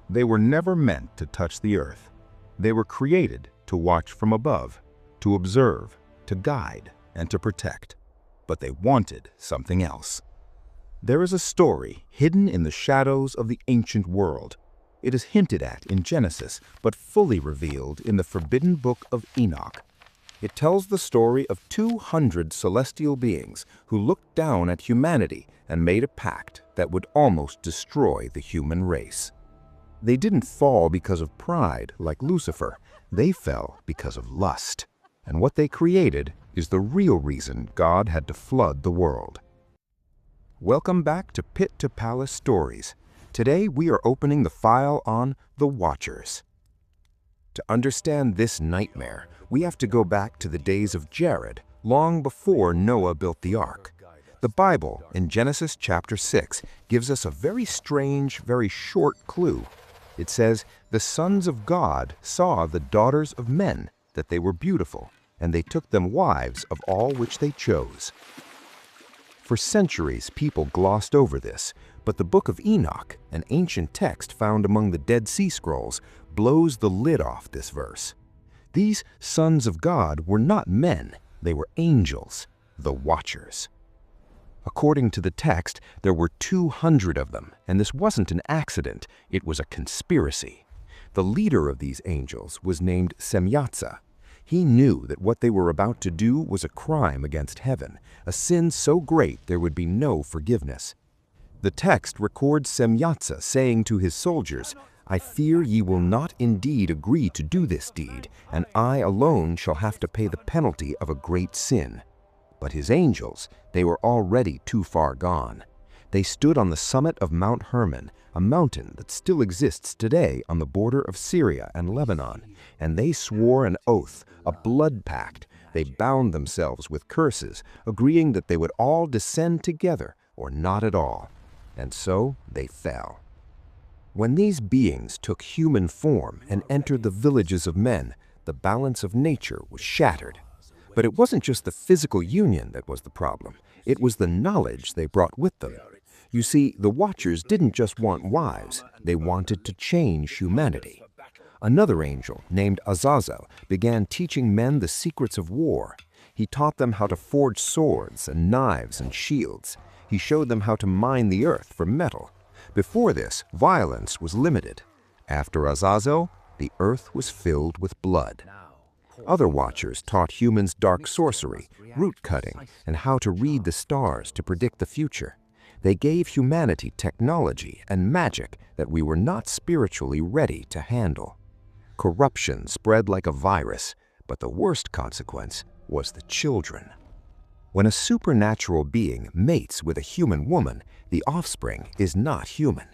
They were never meant to touch the earth. They were created to watch from above, to observe, to guide, and to protect. But they wanted something else. There is a story hidden in the shadows of the ancient world. It is hinted at in Genesis, but fully revealed in the forbidden Book of Enoch. It tells the story of 200 celestial beings who looked down at humanity and made a pact that would almost destroy the human race. They didn't fall because of pride like Lucifer. They fell because of lust. And what they created is the real reason God had to flood the world. Welcome back to Pit to Palace Stories. Today we are opening the file on the Watchers. To understand this nightmare, we have to go back to the days of Jared, long before Noah built the ark. The Bible, in Genesis chapter 6, gives us a very strange, very short clue. It says, "The sons of God saw the daughters of men, that they were beautiful, and they took them wives of all which they chose." For centuries, people glossed over this, but the Book of Enoch, an ancient text found among the Dead Sea Scrolls, blows the lid off this verse. These sons of God were not men, they were angels, the Watchers. According to the text, there were 200 of them, and this wasn't an accident, it was a conspiracy. The leader of these angels was named Semjaza. He knew that what they were about to do was a crime against heaven, a sin so great there would be no forgiveness. The text records Semjaza saying to his soldiers, "I fear ye will not indeed agree to do this deed, and I alone shall have to pay the penalty of a great sin." But his angels, they were already too far gone. They stood on the summit of Mount Hermon, a mountain that still exists today on the border of Syria and Lebanon, and they swore an oath, a blood pact. They bound themselves with curses, agreeing that they would all descend together or not at all. And so they fell. When these beings took human form and entered the villages of men, the balance of nature was shattered. But it wasn't just the physical union that was the problem. It was the knowledge they brought with them. You see, the Watchers didn't just want wives, they wanted to change humanity. Another angel, named Azazel, began teaching men the secrets of war. He taught them how to forge swords and knives and shields. He showed them how to mine the earth for metal. Before this, violence was limited. After Azazel, the earth was filled with blood. Other Watchers taught humans dark sorcery, root cutting, and how to read the stars to predict the future. They gave humanity technology and magic that we were not spiritually ready to handle. Corruption spread like a virus, but the worst consequence was the children. When a supernatural being mates with a human woman, the offspring is not human.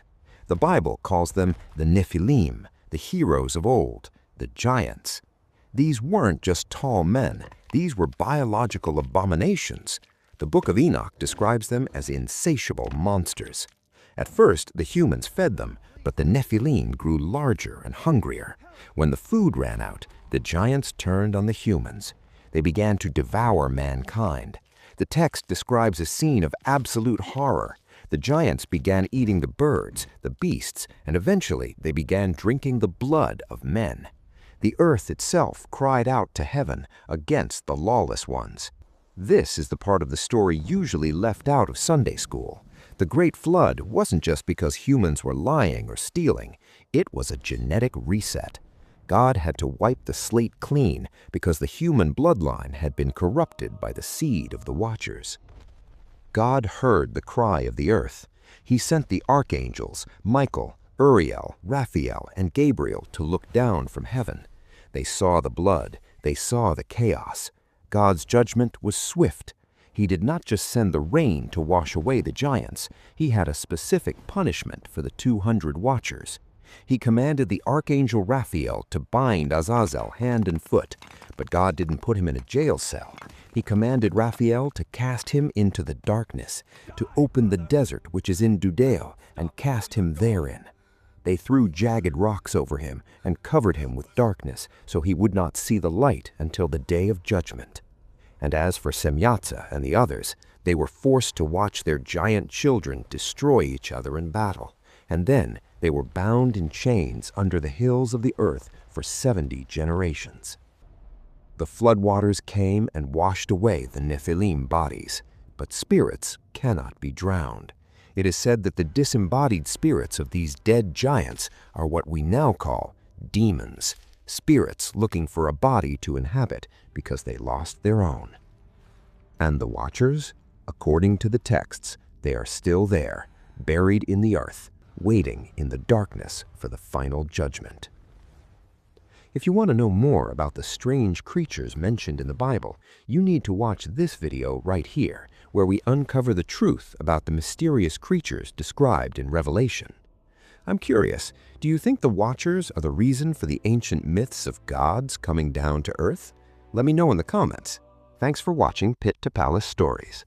The Bible calls them the Nephilim, the heroes of old, the giants. These weren't just tall men, these were biological abominations. The Book of Enoch describes them as insatiable monsters. At first, the humans fed them, but the Nephilim grew larger and hungrier. When the food ran out, the giants turned on the humans. They began to devour mankind. The text describes a scene of absolute horror. The giants began eating the birds, the beasts, and eventually they began drinking the blood of men. The earth itself cried out to heaven against the lawless ones. This is the part of the story usually left out of Sunday school. The Great Flood wasn't just because humans were lying or stealing. It was a genetic reset. God had to wipe the slate clean because the human bloodline had been corrupted by the seed of the Watchers. God heard the cry of the earth. He sent the archangels, Michael, Uriel, Raphael, and Gabriel to look down from heaven. They saw the blood. They saw the chaos. God's judgment was swift. He did not just send the rain to wash away the giants. He had a specific punishment for the 200 Watchers. He commanded the archangel Raphael to bind Azazel hand and foot, but God didn't put him in a jail cell. He commanded Raphael to cast him into the darkness, to open the desert which is in Judea, and cast him therein. They threw jagged rocks over him and covered him with darkness, so he would not see the light until the day of judgment. And as for Semjaza and the others, they were forced to watch their giant children destroy each other in battle, and then They were bound in chains under the hills of the earth for 70 generations. The floodwaters came and washed away the Nephilim bodies, but spirits cannot be drowned. It is said that the disembodied spirits of these dead giants are what we now call demons, spirits looking for a body to inhabit because they lost their own. And the Watchers? According to the texts, they are still there, buried in the earth, waiting in the darkness for the final judgment. If you want to know more about the strange creatures mentioned in the Bible, you need to watch this video right here, where we uncover the truth about the mysterious creatures described in Revelation. I'm curious, do you think the Watchers are the reason for the ancient myths of gods coming down to earth? Let me know in the comments. Thanks for watching Pit to Palace Stories.